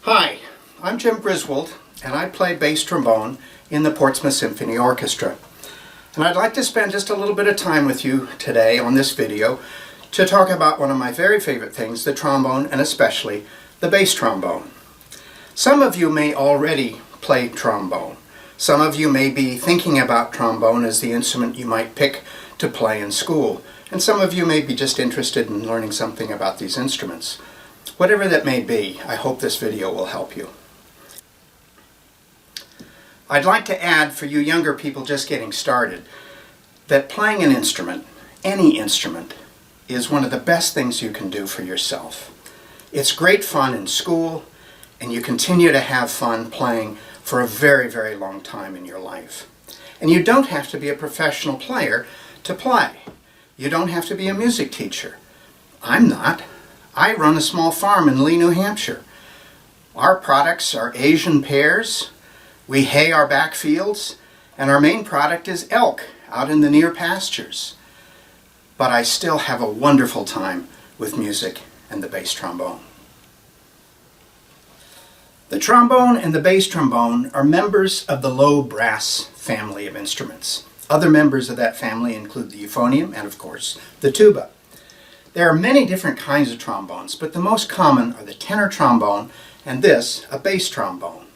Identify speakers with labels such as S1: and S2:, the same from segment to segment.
S1: Hi, I'm Griswold, and I play bass trombone in the Portsmouth Symphony Orchestra. And I'd like to spend just a little bit of time with you today on this video to talk about one of my very favorite things, the trombone, and especially the bass trombone. Some of you may already play trombone. Some of you may be thinking about trombone as the instrument you might pick to play in school. And some of you may be just interested in learning something about these instruments. Whatever that may be, I hope this video will help you. I'd like to add, for you younger people just getting started, that playing an instrument, any instrument, is one of the best things you can do for yourself. It's great fun in school, and you continue to have fun playing for a very, very long time in your life. And you don't have to be a professional player to play. You don't have to be a music teacher. I'm not. I run a small farm in Lee, New Hampshire. Our products are Asian pears, we hay our back fields, and our main product is elk out in the near pastures. But I still have a wonderful time with music and the bass trombone. The trombone and the bass trombone are members of the low brass family of instruments. Other members of that family include the euphonium and, of course, the tuba. There are many different kinds of trombones, but the most common are the tenor trombone and this, a bass trombone.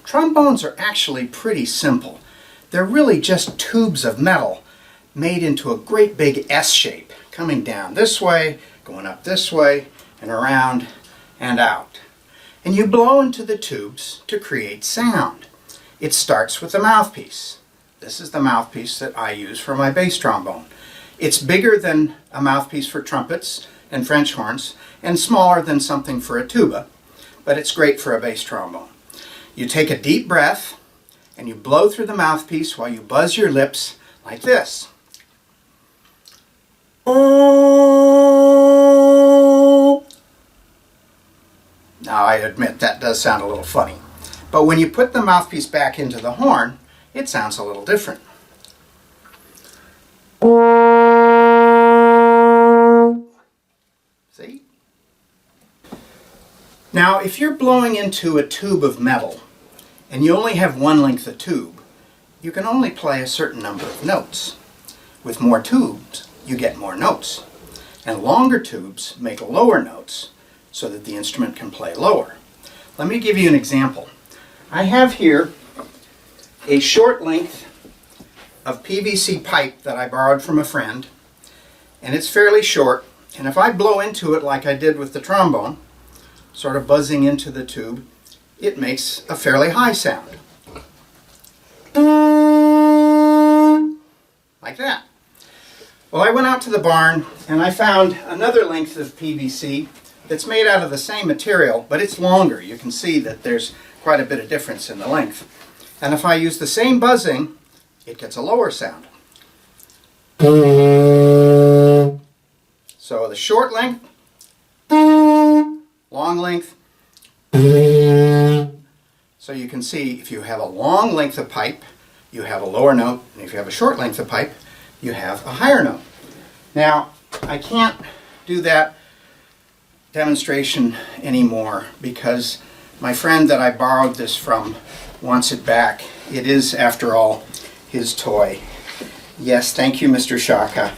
S1: Trombones are actually pretty simple. They're really just tubes of metal made into a great big S shape, coming down this way, going up this way, and around and out. And you blow into the tubes to create sound. It starts with the mouthpiece. This is the mouthpiece that I use for my bass trombone. It's bigger than a mouthpiece for trumpets and French horns, and smaller than something for a tuba, but it's great for a bass trombone. You take a deep breath, and you blow through the mouthpiece while you buzz your lips like this. Now I admit that does sound a little funny, but when you put the mouthpiece back into the horn, it sounds a little different. See? Now, if you're blowing into a tube of metal and you only have one length of tube, you can only play a certain number of notes. With more tubes, you get more notes. And longer tubes make lower notes so that the instrument can play lower. Let me give you an example. I have here a short length of PVC pipe that I borrowed from a friend, and it's fairly short, and if I blow into it like I did with the trombone, sort of buzzing into the tube, it makes a fairly high sound. Like that. Well, I went out to the barn and I found another length of PVC that's made out of the same material, but it's longer. You can see that there's quite a bit of difference in the length. And if I use the same buzzing, it gets a lower sound. So the short length, long length. So you can see if you have a long length of pipe, you have a lower note, and if you have a short length of pipe, you have a higher note. Now, I can't do that demonstration anymore because my friend that I borrowed this from wants it back. It is, after all, his toy. Yes, thank you, Mr. Shaka,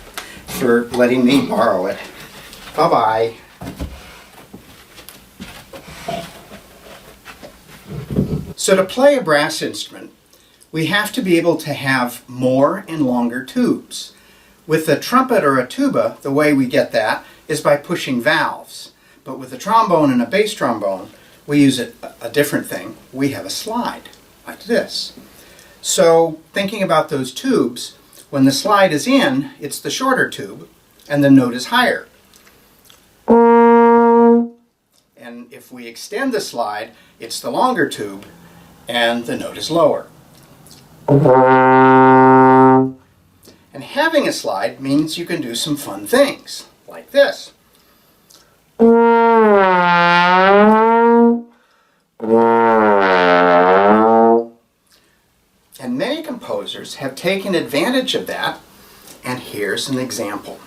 S1: for letting me borrow it. Bye-bye. So to play a brass instrument, we have to be able to have more and longer tubes. With a trumpet or a tuba, the way we get that is by pushing valves. But with a trombone and a bass trombone, we use a different thing. We have a slide, like this. So thinking about those tubes, when the slide is in, it's the shorter tube, and the note is higher. And if we extend the slide, it's the longer tube, and the note is lower. And having a slide means you can do some fun things, like this. And many composers have taken advantage of that, and here's an example.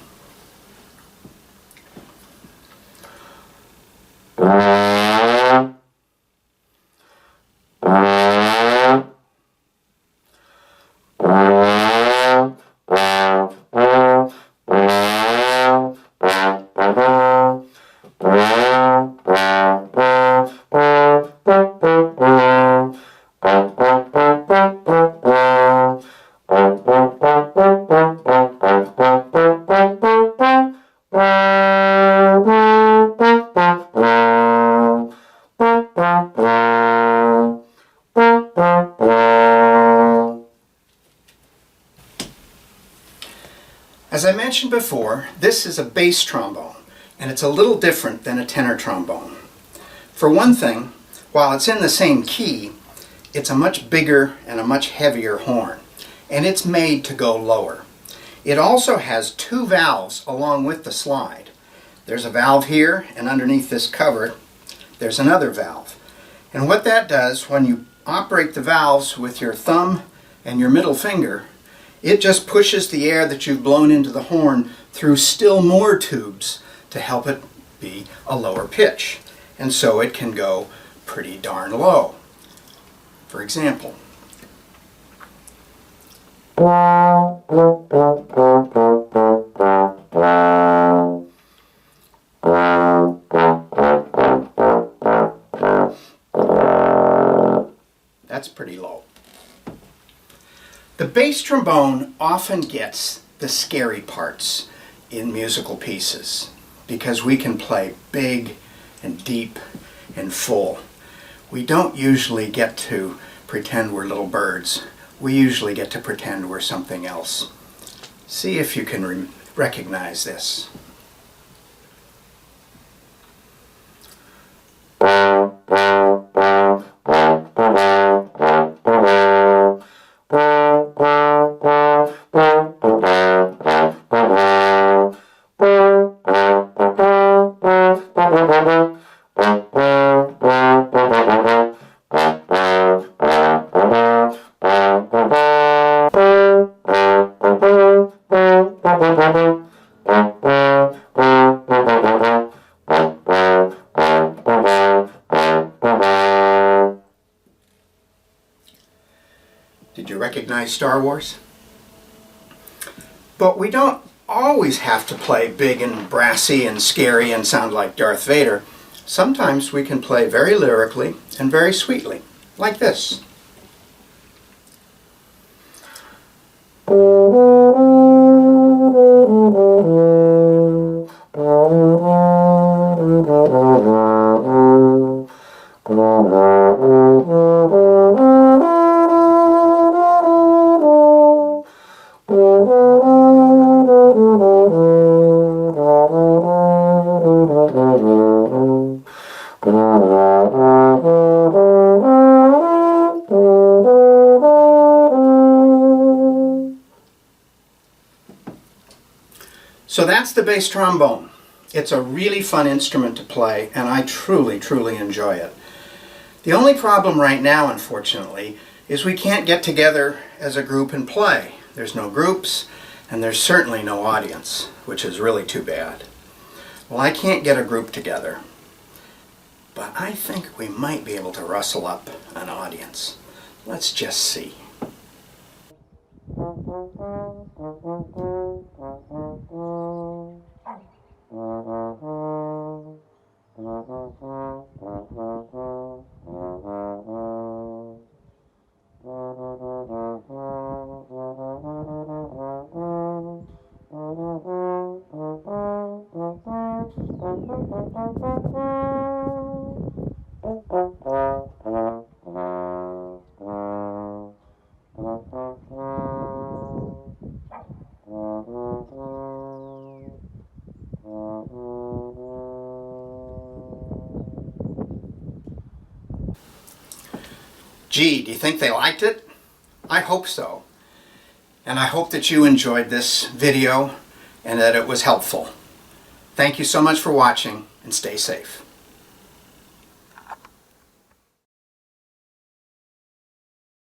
S1: As I mentioned before, this is a bass trombone, and it's a little different than a tenor trombone. For one thing, while it's in the same key, it's a much bigger and a much heavier horn, and it's made to go lower. It also has two valves along with the slide. There's a valve here, and underneath this cover, there's another valve. And what that does, when you operate the valves with your thumb and your middle finger, it just pushes the air that you've blown into the horn through still more tubes to help it be a lower pitch. And so it can go pretty darn low. For example. That's pretty low. The bass trombone often gets the scary parts in musical pieces because we can play big and deep and full. We don't usually get to pretend we're little birds. We usually get to pretend we're something else. See if you can recognize this. Did you recognize Star Wars? But we don't always have to play big and brassy and scary and sound like Darth Vader. Sometimes we can play very lyrically and very sweetly, like this. So that's the bass trombone. It's a really fun instrument to play, and I truly, truly enjoy it. The only problem right now, unfortunately, is we can't get together as a group and play. There's no groups, and there's certainly no audience, which is really too bad. Well, I can't get a group together, but I think we might be able to rustle up an audience. Let's just see. Gee, do you think they liked it? I hope so. And I hope that you enjoyed this video and that it was helpful. Thank you so much for watching, and stay safe.